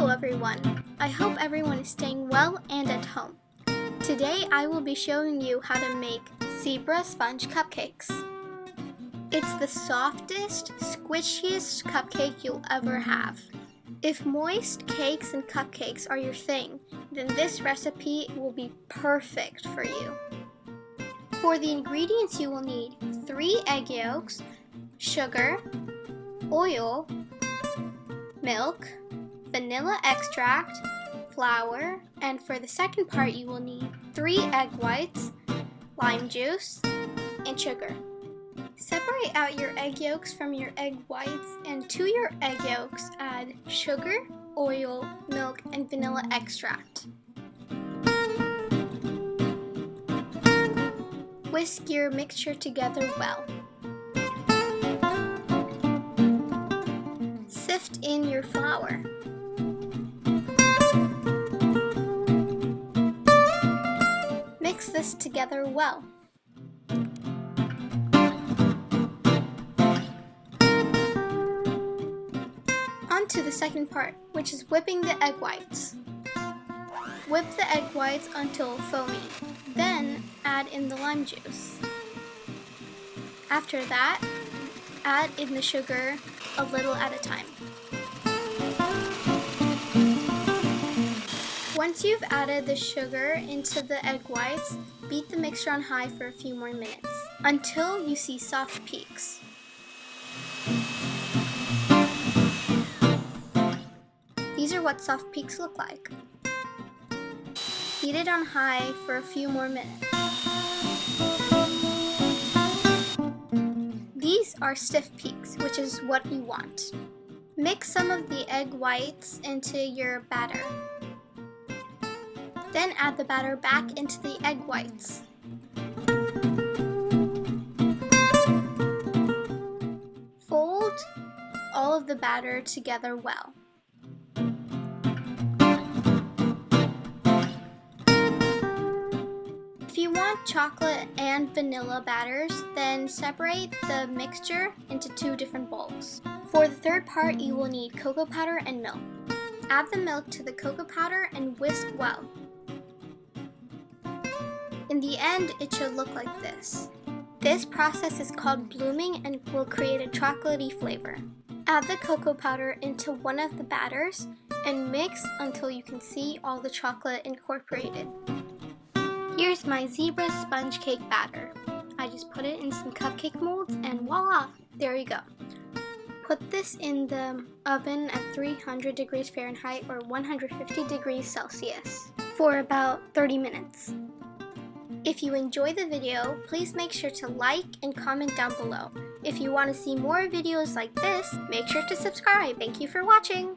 Hello everyone! I hope everyone is staying well and at home. Today I will be showing you how to make zebra sponge cupcakes. It's the softest, squishiest cupcake you'll ever have. If moist cakes and cupcakes are your thing, then this recipe will be perfect for you. For the ingredients you will need 3 egg yolks, sugar, oil, milk, vanilla extract, flour, and for the second part you will need 3 egg whites, lime juice, and sugar. Separate out your egg yolks from your egg whites, and to your egg yolks add sugar, oil, milk, and vanilla extract. Whisk your mixture together well. Sift in your flour. Mix this together well. On to the second part, which is whipping the egg whites. Whip the egg whites until foamy, then add in the lime juice. After that, add in the sugar a little at a time. Once you've added the sugar into the egg whites, beat the mixture on high for a few more minutes until you see soft peaks. These are what soft peaks look like. Heat it on high for a few more minutes. These are stiff peaks, which is what we want. Mix some of the egg whites into your batter. Then add the batter back into the egg whites. Fold all of the batter together well. If you want chocolate and vanilla batters, then separate the mixture into 2 different bowls. For the third part, you will need cocoa powder and milk. Add the milk to the cocoa powder and whisk well. In the end, it should look like this. This process is called blooming and will create a chocolatey flavor. Add the cocoa powder into one of the batters and mix until you can see all the chocolate incorporated. Here's my zebra sponge cake batter. I just put it in some cupcake molds and voila, there you go. Put this in the oven at 300 degrees Fahrenheit or 150 degrees Celsius for about 30 minutes. If you enjoy the video, please make sure to like and comment down below. If you want to see more videos like this, make sure to subscribe. Thank you for watching!